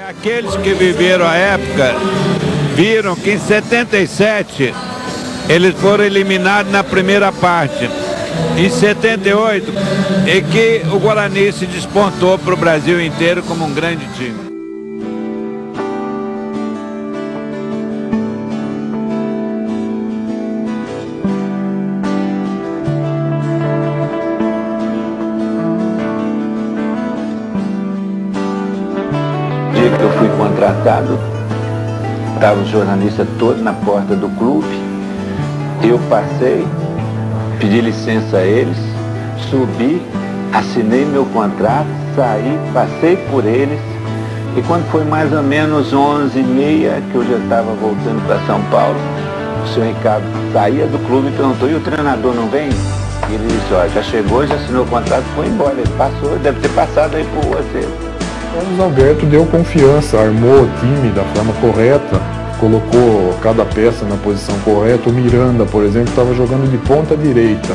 Aqueles que viveram a época viram que em 77 eles foram eliminados na primeira parte. Em 78 é que o Guarani se despontou para o Brasil inteiro como um grande time. No dia que eu fui contratado, estavam os jornalistas todos na porta do clube. Eu passei, pedi licença a eles, subi, assinei meu contrato, saí, passei por eles. E quando foi mais ou menos 11h30, que eu já estava voltando para São Paulo, o senhor Ricardo saía do clube e perguntou: e o treinador não vem? E ele disse: ó, já chegou, já assinou o contrato, foi embora. Ele passou, deve ter passado aí por você. Carlos Alberto deu confiança, armou o time da forma correta, colocou cada peça na posição correta. O Miranda, por exemplo, estava jogando de ponta direita.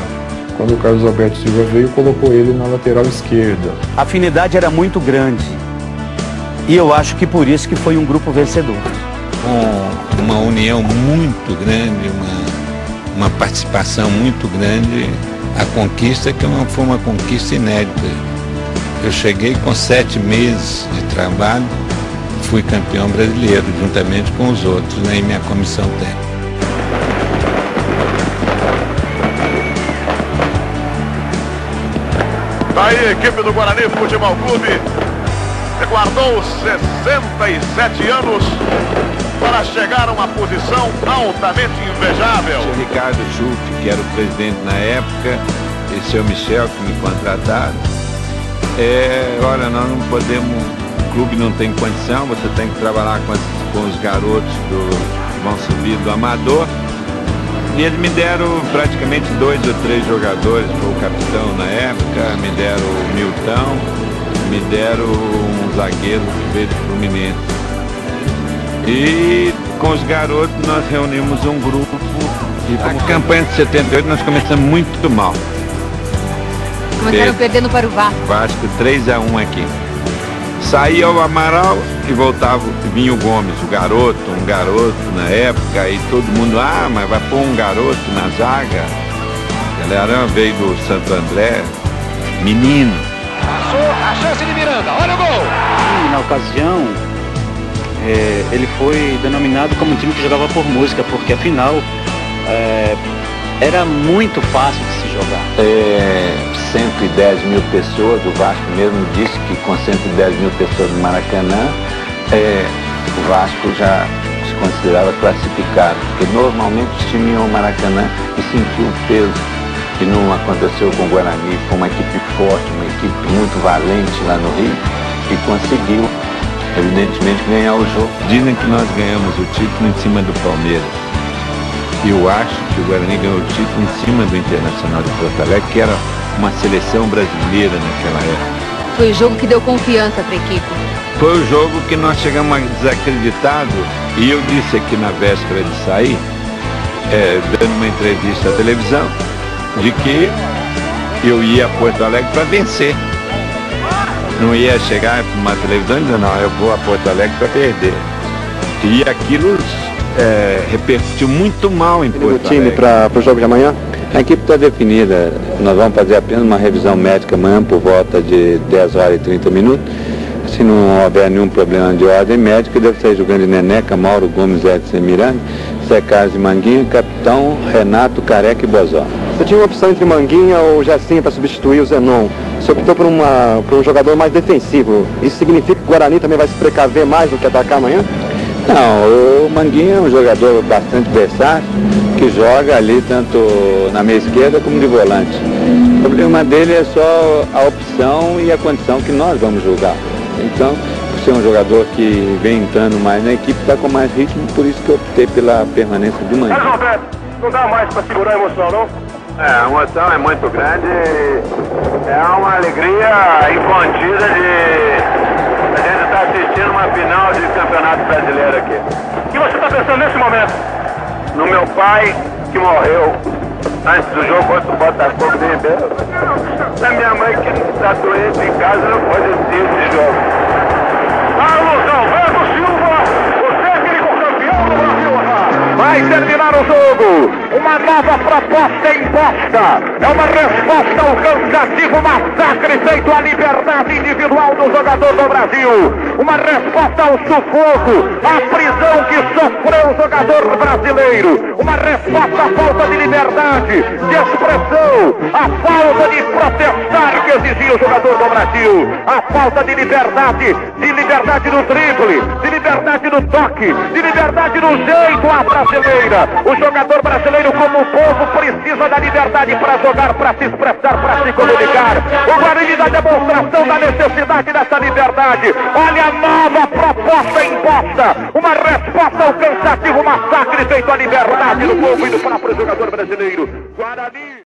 Quando o Carlos Alberto Silva veio, colocou ele na lateral esquerda. A afinidade era muito grande e eu acho que por isso que foi um grupo vencedor. Com uma união muito grande, uma participação muito grande, a conquista que foi uma conquista inédita. Eu cheguei com 7 meses de trabalho, fui campeão brasileiro, juntamente com os outros, em minha comissão técnica. Aí a equipe do Guarani Futebol Clube guardou 67 anos para chegar a uma posição altamente invejável. O Ricardo Schuff, que era o presidente na época, e o seu Michel, que me contrataram. Olha, nós não podemos, o clube não tem condição, você tem que trabalhar com os garotos que vão subir do amador. E eles me deram praticamente 2 ou 3 jogadores, foi o capitão na época, me deram o Milton, me deram um zagueiro que veio do Fluminense. E com os garotos nós reunimos um grupo. E a campanha de 78 nós começamos muito mal. Começaram perdendo para o Vasco. Vasco 3-1 aqui. Saía o Amaral e voltava, vinha o Gomes, um garoto na época, e todo mundo, mas vai pôr um garoto na zaga. A galera veio do Santo André, menino. Passou a chance de Miranda, olha o gol! E na ocasião, ele foi denominado como um time que jogava por música, porque afinal era muito fácil de se jogar. 110 mil pessoas, o Vasco mesmo disse que com 110 mil pessoas no Maracanã, o Vasco já se considerava classificado, porque normalmente os times iam ao Maracanã e sentiam o peso, que não aconteceu com o Guarani. Foi uma equipe forte, uma equipe muito valente lá no Rio, e conseguiu, evidentemente, ganhar o jogo. Dizem que nós ganhamos o título em cima do Palmeiras. Eu acho que o Guarani ganhou o título em cima do Internacional de Porto Alegre, que era uma seleção brasileira naquela época. Foi o jogo que deu confiança para a equipe. Foi o jogo que nós chegamos desacreditados, e eu disse aqui na véspera de sair, dando uma entrevista à televisão, de que eu ia a Porto Alegre para vencer. Não ia chegar para uma televisão e dizer: não, eu vou a Porto Alegre para perder. E aquilo repercutiu muito mal em Porto Alegre. O time para o jogo de amanhã? A equipe está definida. Nós vamos fazer apenas uma revisão médica amanhã por volta de 10 horas e 30 minutos. Se não houver nenhum problema de ordem médica, deve sair jogando Neneca, Mauro Gomes, Edson Miranda, Zé Carlos e Manguinha, capitão Renato, Careca e Bozó. Você tinha uma opção entre Manguinha ou Jacinho para substituir o Zenon. Você optou por um jogador mais defensivo. Isso significa que o Guarani também vai se precaver mais do que atacar amanhã? Não, o Manguinha é um jogador bastante versátil, que joga ali tanto na meia esquerda como de volante. O problema dele é só a opção e a condição que nós vamos jogar. Então, por ser um jogador que vem entrando mais na equipe, está com mais ritmo, por isso que eu optei pela permanência do Manguinha. Carlos Alberto, não dá mais para segurar a emoção, não? A emoção é muito grande, é uma alegria incontida de a gente estar assistindo uma final de campeonato brasileiro aqui. O que você está pensando nesse momento? No meu pai, que morreu antes do jogo contra o Botafogo de Ribeirão. Na minha mãe, que está doente em casa, não pode assistir esse jogo. Carlos Alberto! para o jogo. Uma nova proposta imposta. É uma resposta ao cansativo massacre feito à liberdade individual do jogador do Brasil. Uma resposta ao sufoco, à prisão que sofreu o jogador brasileiro. Uma resposta à falta de liberdade, de expressão, à falta de protestar que exigia o jogador do Brasil. A falta de liberdade do drible, de liberdade do toque, de liberdade do jeito à brasileira. O jogador brasileiro, como o povo, precisa da liberdade para jogar, para se expressar, para se comunicar. O Guarani dá demonstração da necessidade dessa liberdade. Olha a nova proposta imposta, uma resposta ao cansativo massacre feito à liberdade do povo e do próprio jogador brasileiro. Guarani.